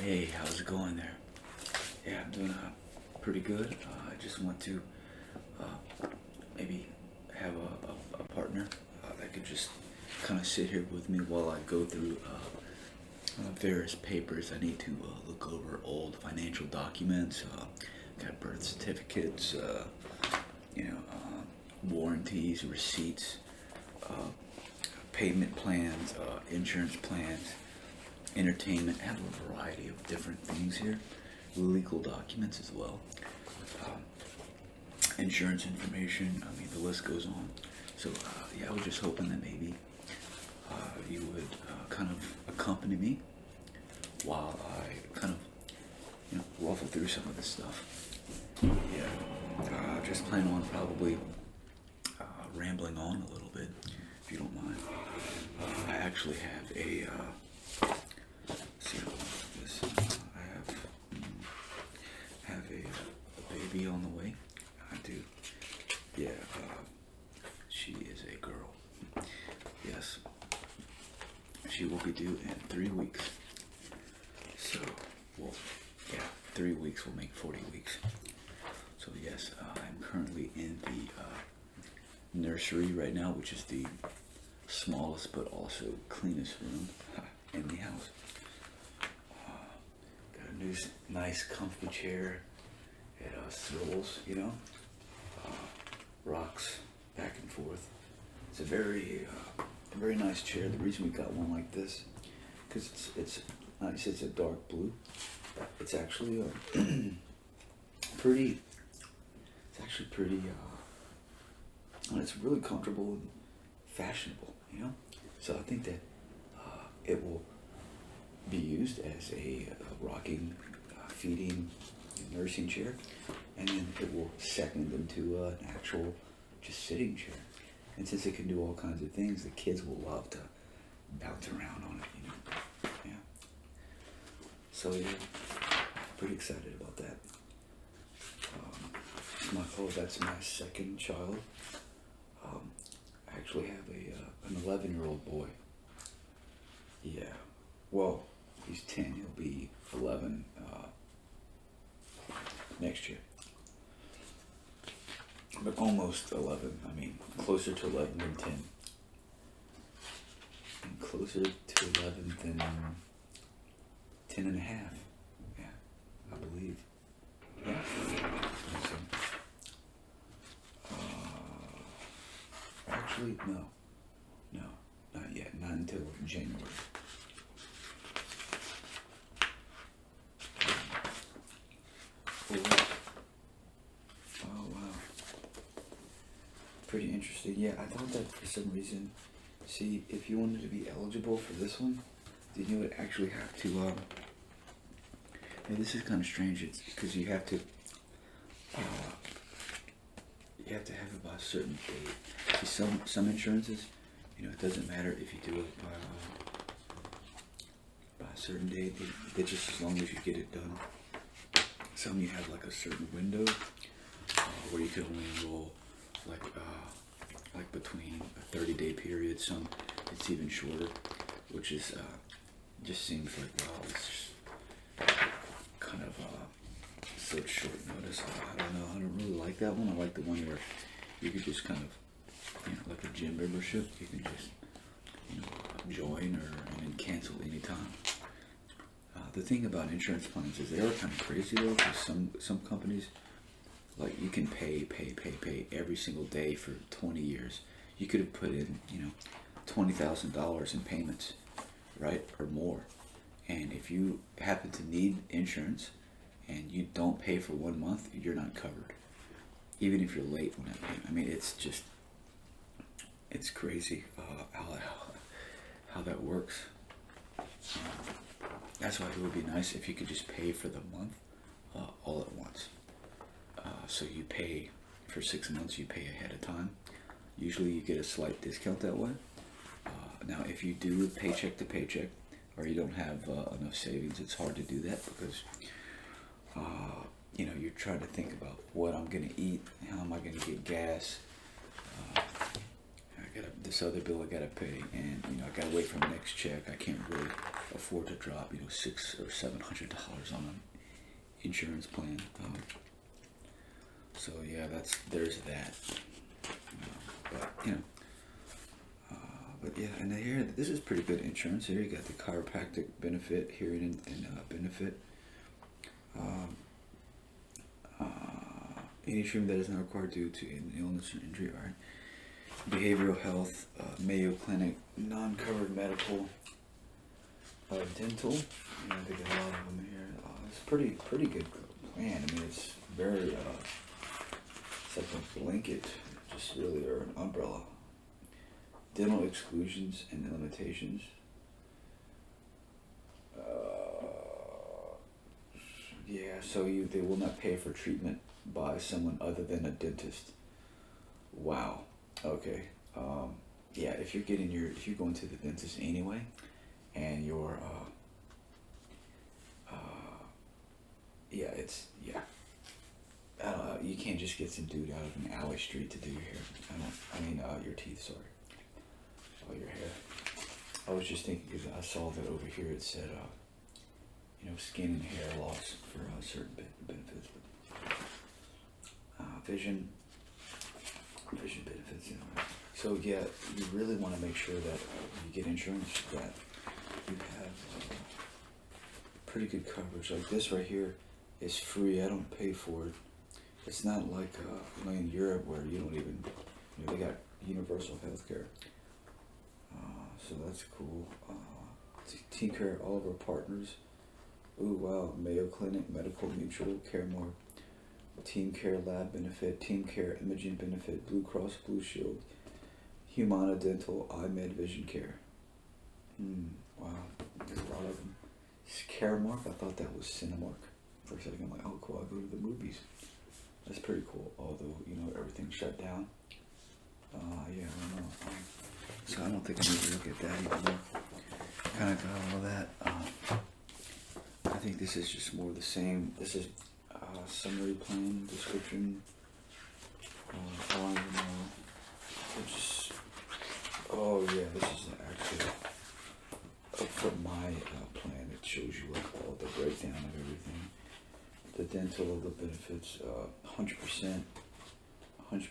Hey, how's it going there? Yeah, I'm doing pretty good. I just want to maybe have a partner that could just kind of sit here with me while I go through various papers. I need to look over old financial documents, got birth certificates, warranties, receipts, uh, payment plans, insurance plans, entertainment. I have a variety of different things here, legal documents as well, um, insurance information. I mean, the list goes on. So yeah, I was just hoping that maybe you would kind of accompany me while I kind of ruffle through some of this stuff. Yeah, just plan on probably rambling on a little bit, if you don't mind. I actually have a let's see how long this. I have a baby on the way. I do. Yeah, she is a girl. Yes, she will be due in 3 weeks. So, well, yeah, 3 weeks will make 40 weeks. So yes, I'm currently in the nursery right now, which is the smallest but also cleanest room in the house. Got a new, nice, comfy chair. It swivels, rocks back and forth. It's a very nice chair. The reason we got one like this, because it's nice. It's a dark blue. It's actually pretty. It's actually pretty. And it's really comfortable and fashionable. So I think that it will be used as a rocking, feeding, nursing chair, and then it will second into an actual just sitting chair. And since it can do all kinds of things, the kids will love to bounce around on it. Yeah. So yeah, pretty excited about that. That's my second child. I actually have an 11-year-old boy. Yeah. Well, he's 10. He'll be 11 next year. But almost 11. I mean, closer to 11 than 10. And closer to 11 than 10 and a half. Yeah, I believe. Yeah. So, actually, no, not yet. Not until January. Oh wow, pretty interesting. Yeah, I thought that for some reason. See, if you wanted to be eligible for this one, then you would actually have to. And this is kind of strange. It's because you have to. You have to have it by a certain date. See, some insurances, it doesn't matter if you do it by a certain date. They just as long as you get it done. Some you have like a certain window where you can only enroll like between a 30-day period. Some it's even shorter, which is just seems like wow, it's kind of such short notice. I don't know. I don't really like that one. I like the one where you could just kind of, like a gym membership. You can just, join and then cancel anytime. The thing about insurance plans is they are kind of crazy though, because some companies, like you can pay every single day for 20 years. You could have put in, $20,000 in payments, right, or more. And if you happen to need insurance and you don't pay for 1 month, you're not covered, even if you're late on that payment. I mean, it's crazy how that works. That's why it would be nice if you could just pay for the month all at once. So you pay for 6 months, you pay ahead of time. Usually you get a slight discount that way. Now, if you do paycheck to paycheck, or you don't have enough savings, it's hard to do that because you're trying to think about what I'm going to eat, how am I going to get gas. I got to this other bill I gotta pay, and I gotta wait for the next check. I can't really afford to drop $600 or $700 on an insurance plan. So yeah, there's that. But but yeah, and here this is pretty good insurance. Here you got the chiropractic benefit, hearing and benefit. Any treatment that is not required due to an illness or injury. All right. Behavioral health, Mayo Clinic, non-covered medical, dental. They got a lot of them here. It's pretty good plan. I mean, it's very it's like a blanket, just really, or an umbrella. Dental exclusions and limitations. Yeah, so they will not pay for treatment by someone other than a dentist. Wow. Okay. Yeah, if you're going to the dentist anyway, and you're I don't know, you can't just get some dude out of an alley street to do your hair. Your teeth, sorry. Oh, your hair. I was just thinking, because I saw that over here it said skin and hair loss for certain benefits. Vision benefits. So yeah, you really want to make sure that you get insurance that you have pretty good coverage. Like this right here is free. I don't pay for it. It's not like in Europe where you don't even they got universal health care. So that's cool. Team Care, all of our partners. Ooh, wow. Mayo Clinic, Medical Mutual, Caremore, Team Care Lab Benefit, Team Care Imaging Benefit, Blue Cross Blue Shield, Humana Dental, iMed Vision Care. Wow, there's a lot of them. Caremark, I thought that was Cinemark. For a second, I'm like, oh cool, I go to the movies. That's pretty cool, although, everything's shut down. Yeah, I don't know. So I don't think I need to look at that anymore. Kind of got all that. I think this is just more of the same. This is summary plan, description. Oh yeah, this is actually for my plan. It shows you like all the breakdown of everything. The dental of the benefits, 100%, 100%, 100%,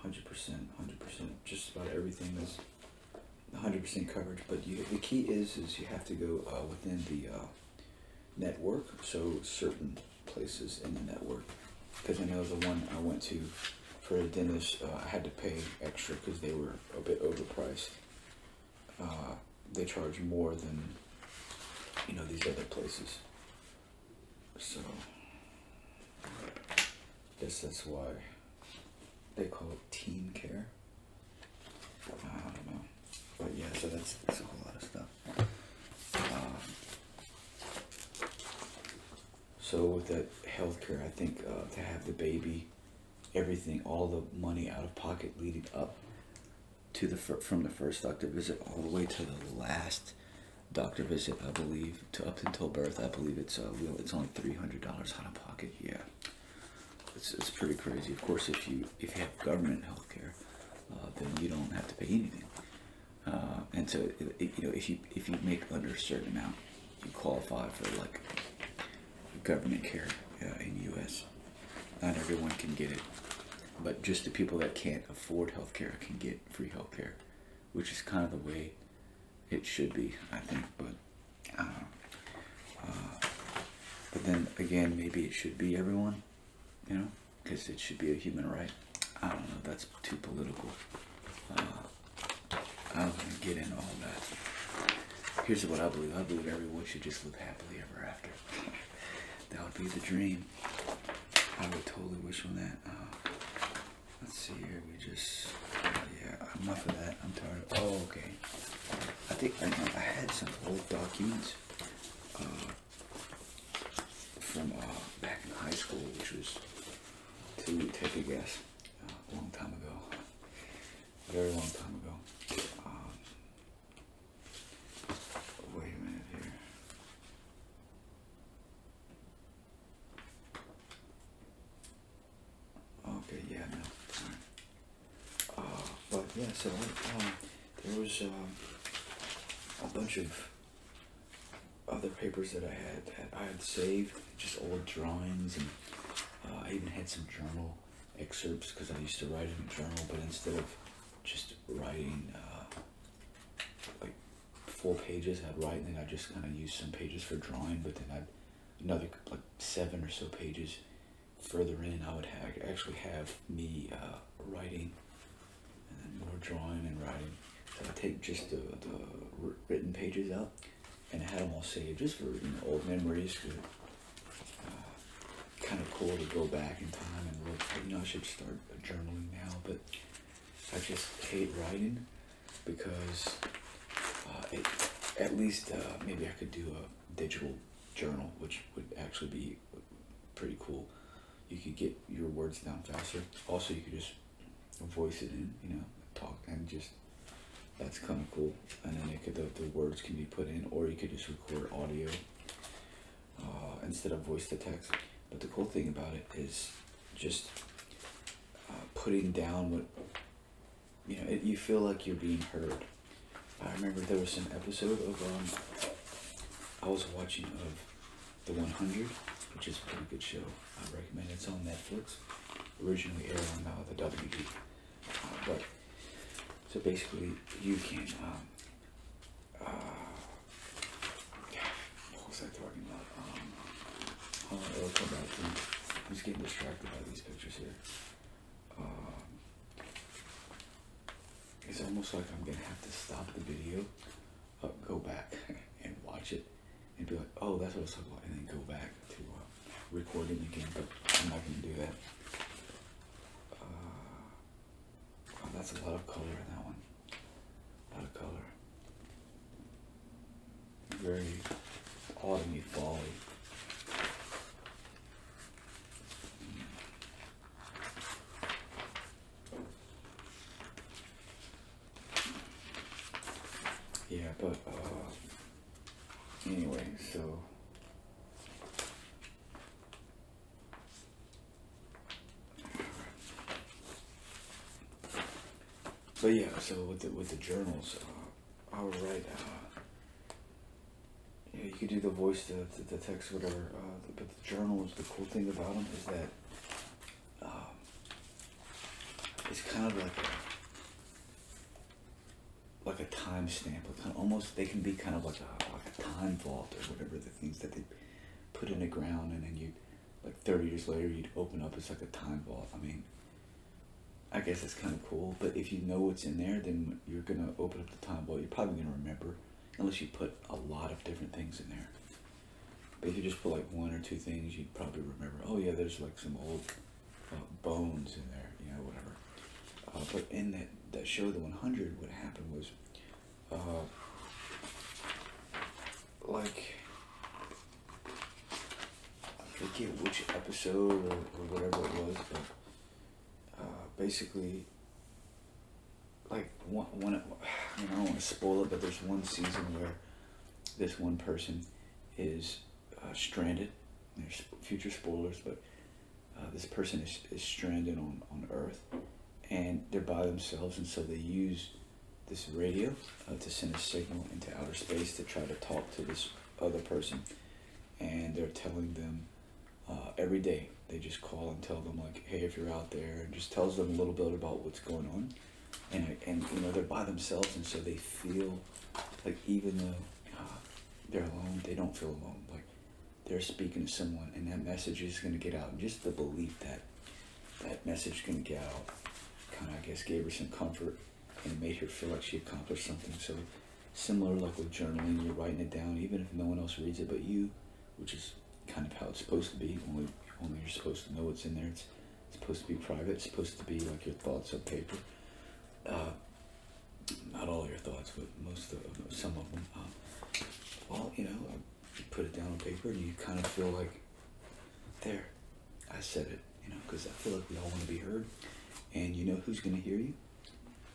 100%. Just about everything is 100% coverage. But the key is you have to go within the network. So certain places in the network. Because I know the one I went to for a dentist, I had to pay extra because they were a bit overpriced. They charge more than these other places. So I guess that's why they call it Team Care. I don't know, but yeah. So that's a whole lot of stuff. So with that healthcare, I think to have the baby, everything, all the money out of pocket leading up to from the first doctor visit all the way to the last doctor visit, I believe, to up until birth, I believe it's only $300 out of pocket. Yeah, it's pretty crazy. Of course, if you have government healthcare, then you don't have to pay anything. And so if you make under a certain amount, you qualify for like government care in the U.S. Not everyone can get it, but just the people that can't afford health care can get free health care, which is kind of the way it should be, I think. But I don't know. But then again, maybe it should be everyone, because it should be a human right. I don't know. That's too political. I don't want to get into all that. Here's what I believe. I believe everyone should just live happily ever after. That would be the dream. I would totally wish on that. Let's see here. Enough of that. I'm tired. Oh, okay. I think I had some old documents from back in high school, which was, to take a guess, a long time ago. A very long time ago. Wait a minute here. Okay, yeah, no. But yeah, so there was a bunch of other papers that I had saved, just old drawings, and I even had some journal excerpts because I used to write in a journal, but instead of just writing like full pages, I'd write and then I'd just kind of use some pages for drawing, but then I'd another like 7 or so pages further in, I would actually have me writing, and then more drawing and writing. So I'd take just the written pages out, and I had them all saved just for old memories. Kind of cool to go back in time and look. I should start journaling now, but I just hate writing because at least maybe I could do a digital journal, which would actually be pretty cool. You could get your words down faster. Also, you could just voice it in, talk, and just that's kind of cool. And then the words can be put in, or you could just record audio instead of voice to text. But the cool thing about it is just putting down what you feel like you're being heard. I remember there was an episode of I was watching of The 100, which is a pretty good show. I recommend it. It's on Netflix. Originally aired on the WB. But so basically, you can. What was I talking about? I'll come back to. I'm just getting distracted by these pictures here. It's almost like I'm gonna have to stop the video, go back and watch it, and be like, oh, that's what I was talking about, and then go back to recording again. But I'm not gonna do that. That's a lot of color in that one. A lot of color. Very autumny, fally. Yeah, but anyway, so but yeah, so with the journals, I would write. You could do the voice to the text, whatever. But the journals, the cool thing about them is that it's kind of like a timestamp. Almost, they can be kind of like a time vault or whatever. The things that they put in the ground, and then you, like 30 years later, you'd open up. It's like a time vault. I mean, I guess it's kind of cool. But if you know what's in there, then you're gonna open up the time vault. You're probably gonna remember, unless you put a lot of different things in there. But if you just put like 1 or 2 things, you'd probably remember. Oh yeah, there's like some old bones in there, whatever. But in that show, The 100, what happened was, like, I forget which episode or whatever it was, but basically, like, one I don't want to spoil it, but there's one season where this one person is stranded. There's future spoilers, but this person is stranded on Earth, and they're by themselves, and so they use this radio to send a signal into outer space to try to talk to this other person, and they're telling them every day. They just call and tell them, like, hey, if you're out there, and just tells them a little bit about what's going on, and they're by themselves, and so they feel like even though they're alone, they don't feel alone. Like, they're speaking to someone, and that message is going to get out. And just the belief that that message is going to get out kind of, I guess, gave her some comfort and made her feel like she accomplished something. So similar, like with journaling, you're writing it down, even if no one else reads it but you, which is kind of how it's supposed to be. Only you're supposed to know what's in there. It's supposed to be private. It's supposed to be like your thoughts on paper. Not all your thoughts, but some of them. You put it down on paper, and you kind of feel like, there, I said it, because I feel like we all want to be heard. And you know who's going to hear you?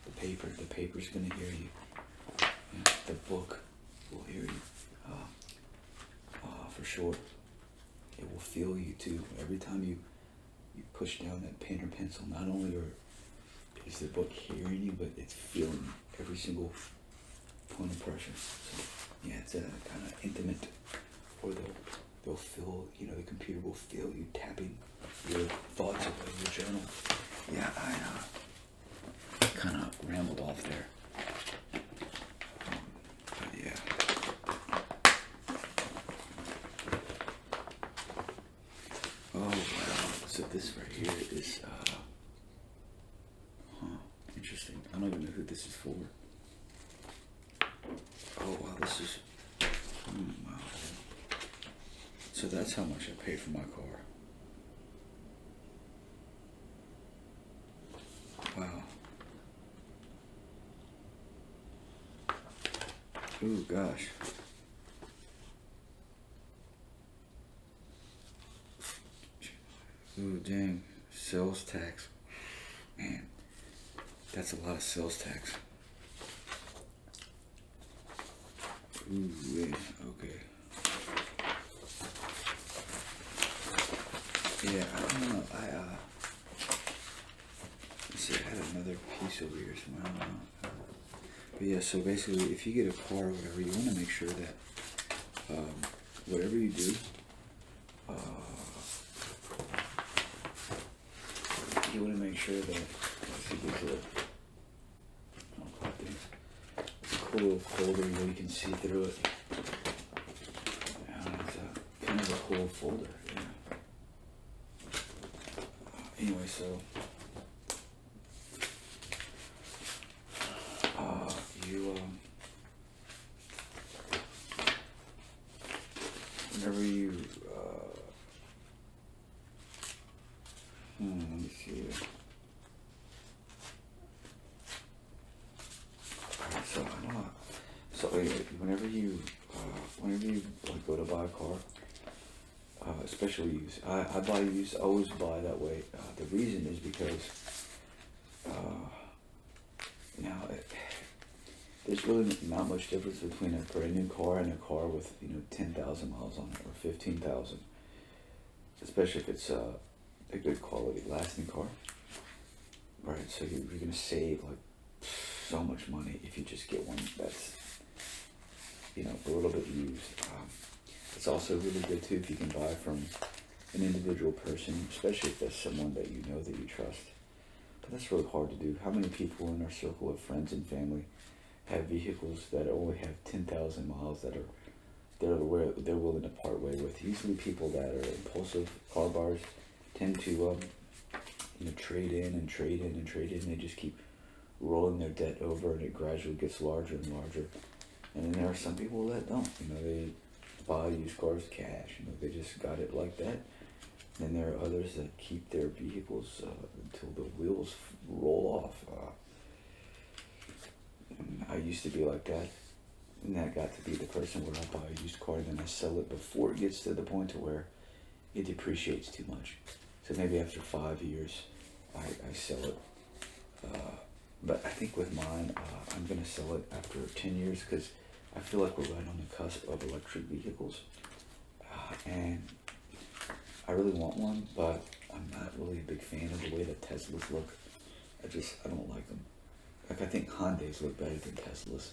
The paper. The paper's going to hear you. The book will hear you. For sure. It will feel you too. Every time you push down that pen or pencil, not only is the book hearing you, but it's feeling you. every single point of pressure. So yeah, it's a kind of intimate, or they'll feel, you know, the computer will feel you tapping your thoughts away, your journal. Yeah, I kind of rambled off there. But yeah. Oh wow, so this right here is, interesting. I don't even know who this is for. Oh wow, this is, wow. So that's how much I paid for my car. Wow. Ooh, gosh. Ooh, dang. Sales tax. Man, that's a lot of sales tax. Ooh, yeah, okay. Yeah, I don't know. Let's see, I had another piece over here somewhere. I don't know. But yeah, so basically, if you get a car or whatever, you want to make sure that whatever you do, you want to make sure that, let's see, there's a cool little folder where you can see through it. And it's kind of a cool folder, yeah. Anyway, so you whenever you let me see. Alright, so I don't know. So whenever you like go to buy a car, especially used, I buy used. I always buy that way. The reason is because now there's really not much difference between a brand new car and a car with 10,000 miles on it or 15,000, especially if it's a good quality lasting car. Right, so you're gonna save like so much money if you just get one that's a little bit used. It's also really good too if you can buy from an individual person, especially if that's someone that you know that you trust. But that's really hard to do. How many people in our circle of friends and family have vehicles that only have 10,000 miles that they're willing to part way with? Usually people that are impulsive car buyers tend to trade in and trade in and trade in. They just keep rolling their debt over, and it gradually gets larger and larger. And then there are some people that don't. They buy used cars cash. They just got it like that. And there are others that keep their vehicles until the wheels roll off. And I used to be like that. And that got to be the person where I buy a used car and then I sell it before it gets to the point to where it depreciates too much. So maybe after 5 years, I sell it. But I think with mine, I'm going to sell it after 10 years because I feel like we're right on the cusp of electric vehicles. And I really want one, but I'm not really a big fan of the way that Teslas look. I don't like them. Like, I think Hyundais look better than Teslas.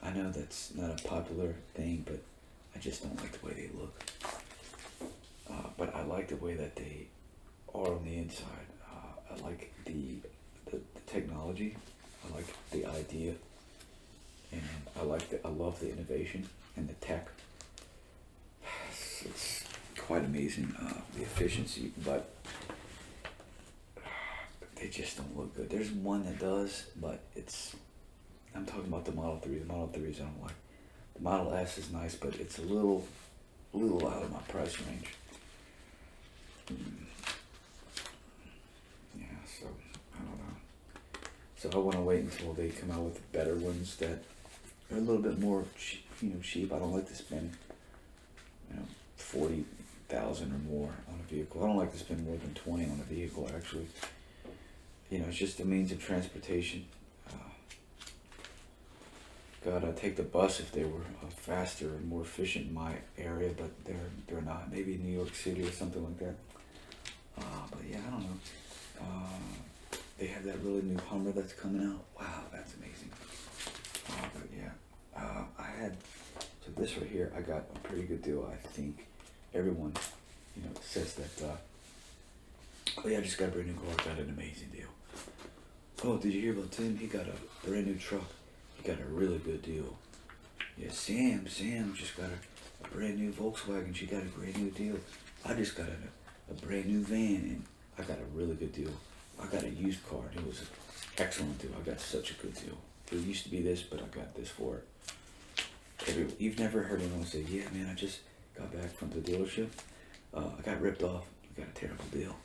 I know that's not a popular thing, but I just don't like the way they look. But I like the way that they are on the inside. I like the technology. I like the idea, and I love the innovation and the tech. It's quite amazing, the efficiency, but they just don't look good. There's one that does, but I'm talking about the Model 3. The Model 3s I don't like. The Model S is nice, but it's a little out of my price range. Yeah, so I don't know. So I want to wait until they come out with better ones that are a little bit more cheap. I don't like to spend 40,000 or more on a vehicle. I don't like to spend more than 20 on a vehicle, actually. It's just a means of transportation. I'd take the bus if they were faster and more efficient in my area, but they're not. Maybe New York City or something like that. But yeah, I don't know. they have that really new Hummer that's coming out. Wow, that's amazing. But yeah, I had, so this right here, I got a pretty good deal. I think everyone, says that, oh yeah, I just got a brand new car, got an amazing deal. Oh, did you hear about Tim? He got a brand new truck. He got a really good deal. Yeah, Sam just got a brand new Volkswagen. She got a brand new deal. I just got a brand new van, and I got a really good deal. I got a used car. It was an excellent deal. I got such a good deal. It used to be this, but I got this for it. You've never heard anyone say, yeah, man, I just got back from the dealership. I got ripped off. I got a terrible deal.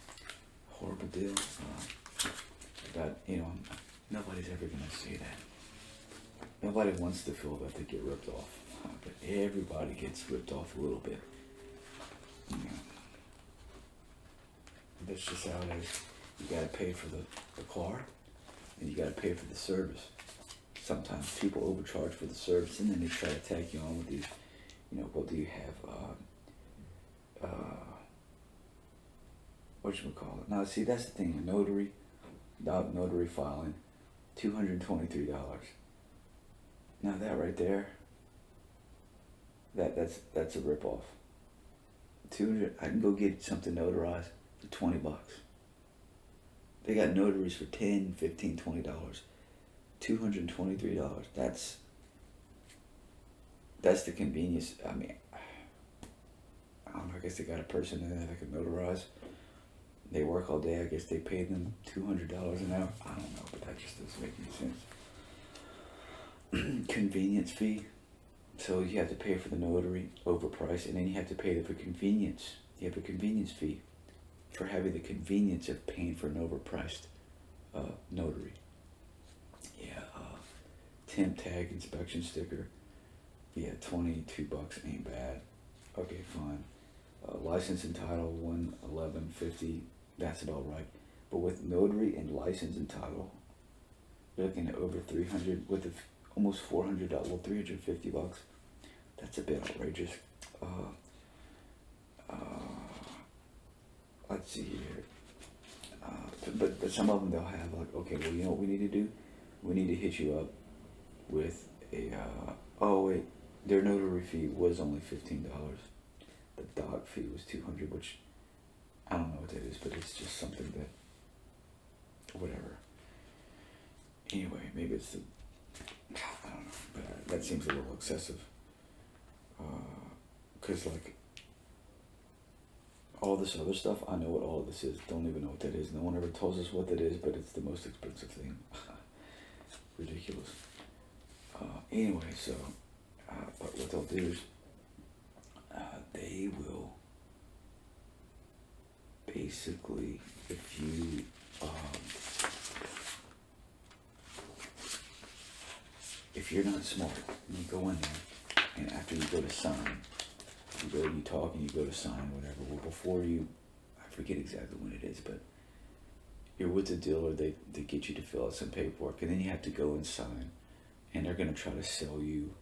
Horrible deal. I got, nobody's ever going to say that. Nobody wants to feel that they get ripped off. But everybody gets ripped off a little bit. That's just how it is. You got to pay for the car, and you got to pay for the service. Sometimes people overcharge for the service, and then they try to tack you on with these, what do you have, whatchamacallit. Now, see, that's the thing, notary filing, $223. Now that right there, that's a ripoff. I can go get something notarized for $20. They got notaries for $10, $15, $20. $223. That's the convenience. I mean, I don't know, I guess they got a person in there that can notarize. They work all day, I guess they pay them $200 an hour. I don't know, but that just doesn't make any sense. Convenience fee. So you have to pay for the notary, overpriced, and then you have to pay for convenience. You have a convenience fee for having the convenience of paying for an overpriced notary. Yeah, temp tag inspection sticker. Yeah, $22 ain't bad. Okay, fine. License and title, $111.50. That's about right. But with notary and license and title, you're looking at over $300 with almost $400. Well, $350. That's a bit outrageous. Let's see here. But some of them they'll have like, okay, well, you know what we need to do? We need to hit you up with a. Oh wait, their notary fee was only $15. The doc fee was $200, which I don't know what that is, but it's just something that, whatever. Anyway, maybe it's the, I don't know, but that seems a little excessive. Cause like all this other stuff, I know what all of this is. Don't even know what that is. No one ever tells us what that is, but it's the most expensive thing. Ridiculous. Anyway, so, but what they'll do is, they will basically, if you're not smart, you go in there, and after you go to sign, you talk and you go to sign, whatever. Well, before I forget exactly when it is, but you're with the dealer, they get you to fill out some paperwork, and then you have to go and sign, and they're going to try to sell you,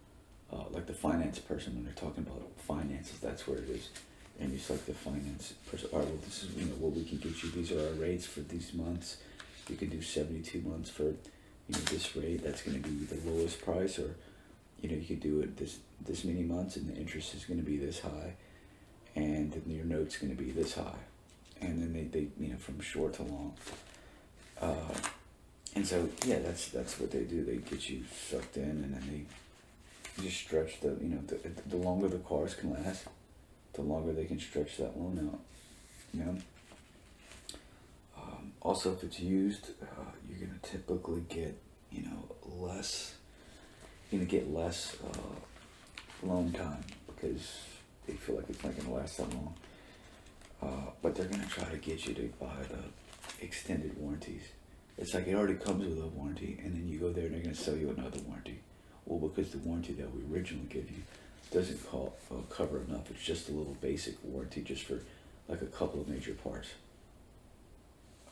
like the finance person, when they're talking about finances, that's where it is. And it's like the finance person, all right, well, this is what we can get you. These are our rates for these months. You can do 72 months for this rate. That's going to be the lowest price, or you could do it this many months, and the interest is going to be this high, and then your note's going to be this high, and then they from short to long. And so yeah, that's what they do. They get you sucked in, and then they just stretch the longer the cars can last, the longer they can stretch that loan out. Also, if it's used, you're gonna typically get less. You're gonna get less loan time because they feel like it's not gonna last that long. But they're gonna try to get you to buy the extended warranties. It's like it already comes with a warranty, and then you go there and they're gonna sell you another warranty. Well, because the warranty that we originally give you doesn't cover enough. It's just a little basic warranty just for like a couple of major parts.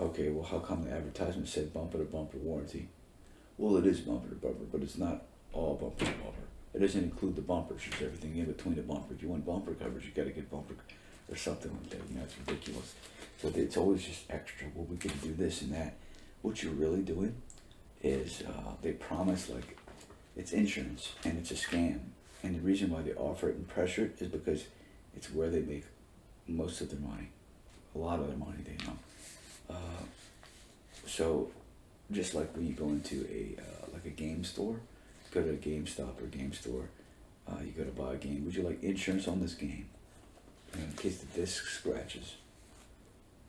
Okay, well, how come the advertisement said bumper to bumper warranty? Well, it is bumper to bumper, but it's not all bumper to bumper. It doesn't include the bumpers. It's everything in between the bumper. If you want bumper coverage, you got to get bumper or something like that. It's ridiculous. So it's always just extra. Well, we can do this and that. what you're really doing is they promise like it's insurance, and it's a scam. And the reason why they offer it and pressure it is because it's where they make most of their money, a lot of their money, they know. So just like when you go into a like a game store, go to a GameStop or game store, you go to buy a game. Would you like insurance on this game? In case the disc scratches.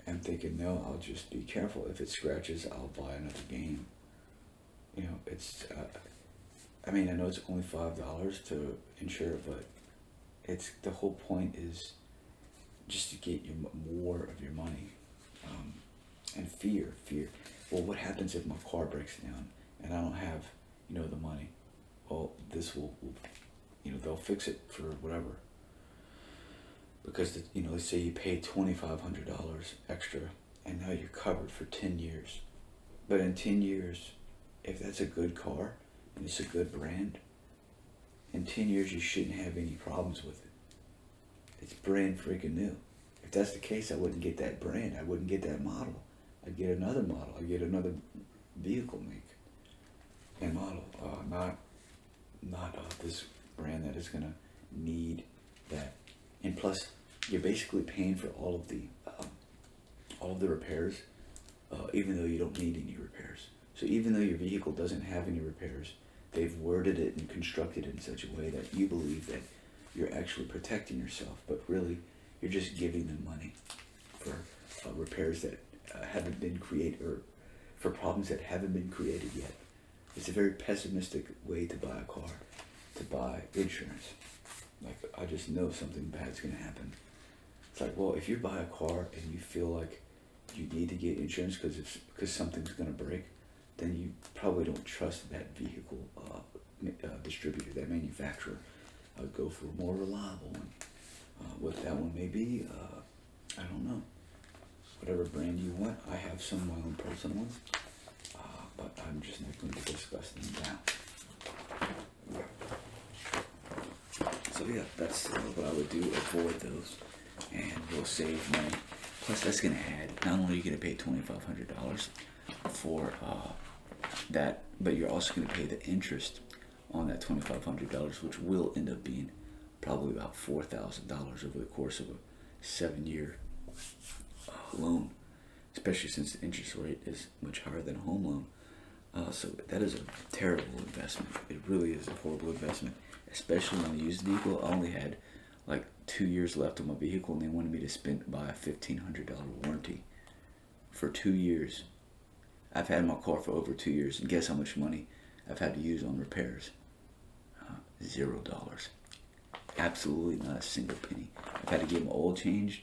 I'm thinking, no, I'll just be careful. If it scratches, I'll buy another game. You know, it's, I mean, I know it's only $5 to insure, but it's, the whole point is just to get you more of your money. And fear. Well, what happens if my car breaks down and I don't have, you know, the money? Well, this will, you know, they'll fix it for whatever. Because, you know, let's say you pay $2,500 extra and now you're covered for 10 years. But in 10 years, if that's a good car and it's a good brand, in 10 years you shouldn't have any problems with it. It's brand freaking new. If that's the case, I wouldn't get that brand. I wouldn't get that model. I'd get another model. I'd get another vehicle make and model. Not this brand that is gonna need that. And plus, you're basically paying for all of the repairs, even though you don't need any repairs. So even though your vehicle doesn't have any repairs, they've worded it and constructed it in such a way that you believe that you're actually protecting yourself, but really you're just giving them money for repairs that haven't been created, or for problems that haven't been created yet. It's a very pessimistic way to buy a car, to buy insurance. Like, I just know something bad's gonna happen. It's like, well, if you buy a car and you feel like you need to get insurance because something's gonna break, then you probably don't trust that vehicle distributor, that manufacturer. I would go for a more reliable one. What that one may be, I don't know. Whatever brand you want. I have some of my own personal ones, but I'm just not going to discuss them now. So yeah, that's what I would do, avoid those, and we'll save money. Plus that's going to add, not only are you going to pay $2,500 for that, but you're also going to pay the interest on that $2,500, which will end up being probably about $4,000 over the course of a 7-year loan, especially since the interest rate is much higher than a home loan. So that is a terrible investment. It really is a horrible investment, especially on a used vehicle. I only had like 2 years left on my vehicle, and they wanted me to buy a $1,500 warranty for 2 years. I've had my car for over 2 years, and guess how much money I've had to use on repairs? $0. Absolutely not a single penny. I've had to get my oil changed,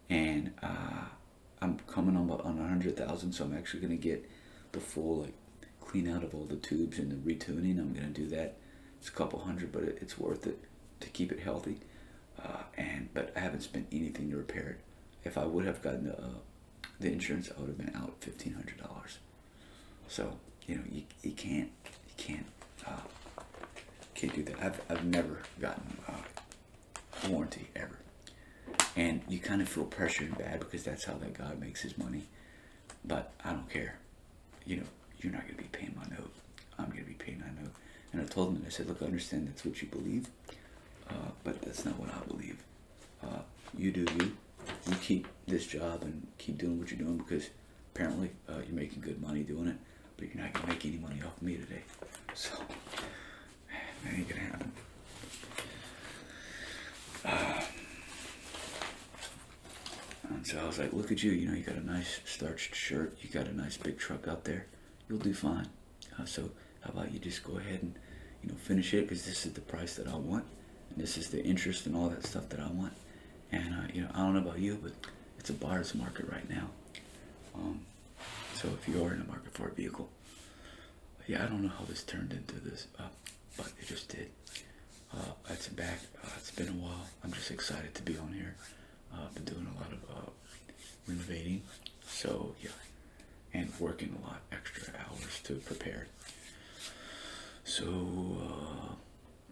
and I'm coming on 100,000, so I'm actually going to get the full like clean out of all the tubes and the retuning. I'm going to do that. It's a couple hundred, but it's worth it to keep it healthy. But I haven't spent anything to repair it. If I would have gotten the insurance, I would have been out $1,500. So you know, you can't do that. I've never gotten a warranty ever, and you kind of feel pressured and bad because that's how that guy makes his money. But I don't care. You know, you're not going to be paying my note. I'm going to be paying my note. And I told him, I said, look, I understand that's what you believe, but that's not what I believe. You do you. You keep this job and keep doing what you're doing, because apparently you're making good money doing it, but you're not going to make any money off of me today. So, that ain't going to happen. And so I was like, look at you, you know, you got a nice starched shirt, you got a nice big truck out there, you'll do fine. So how about you just go ahead and, you know, finish it, because this is the price that I want, and this is the interest and all that stuff that I want. And, you know, I don't know about you, but it's a buyer's market right now. So if you are in the market for a vehicle, yeah, I don't know how this turned into this, but it just did. It's back. It's been a while. I'm just excited to be on here. I've been doing a lot of renovating, so yeah, and working a lot extra hours to prepare. So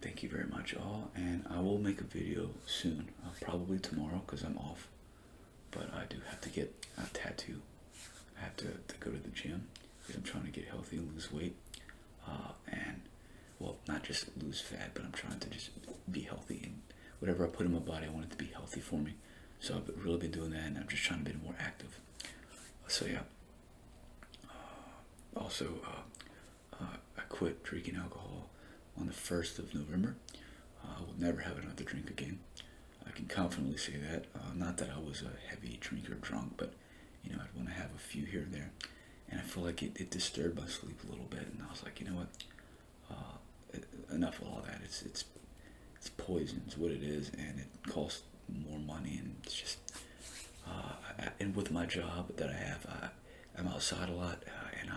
thank you very much, all, and I will make a video soon, probably tomorrow, because I'm off. But I do have to get a tattoo. I have to go to the gym. because I'm trying to get healthy and lose weight. And, well, not just lose fat, but I'm trying to just be healthy. And whatever I put in my body, I want it to be healthy for me. So I've really been doing that, and I'm just trying to be more active. So, yeah. Also, I quit drinking alcohol on the 1st of November. I will never have another drink again. I can confidently say that. Not that I was a heavy drinker, drunk, but I'd want to have a few here and there. And I feel like it disturbed my sleep a little bit. And I was like, you know what? Enough of all that. It's poison. It's what it is, and it costs more money. And it's just and with my job that I have, I'm outside a lot, and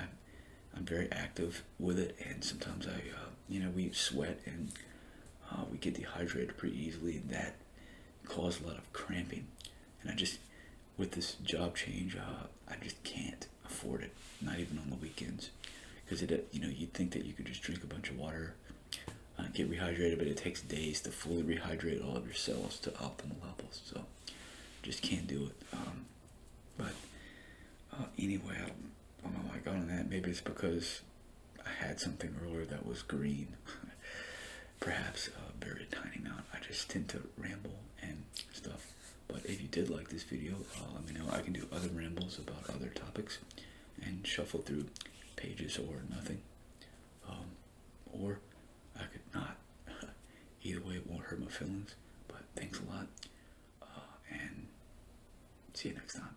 I'm very active with it. And sometimes we sweat and we get dehydrated pretty easily, and that caused a lot of cramping. And with this job change, I just can't afford it, not even on the weekends, because you'd think that you could just drink a bunch of water, get rehydrated, but it takes days to fully rehydrate all of your cells to optimal levels. So just can't do it. Anyway, I don't know why I got on that. Maybe it's because I had something earlier that was green. Perhaps a very tiny amount. I just tend to ramble and stuff. But if you did like this video, let me know. I can do other rambles about other topics and shuffle through pages or nothing. Or I could not. Either way, it won't hurt my feelings. But thanks a lot. And see you next time.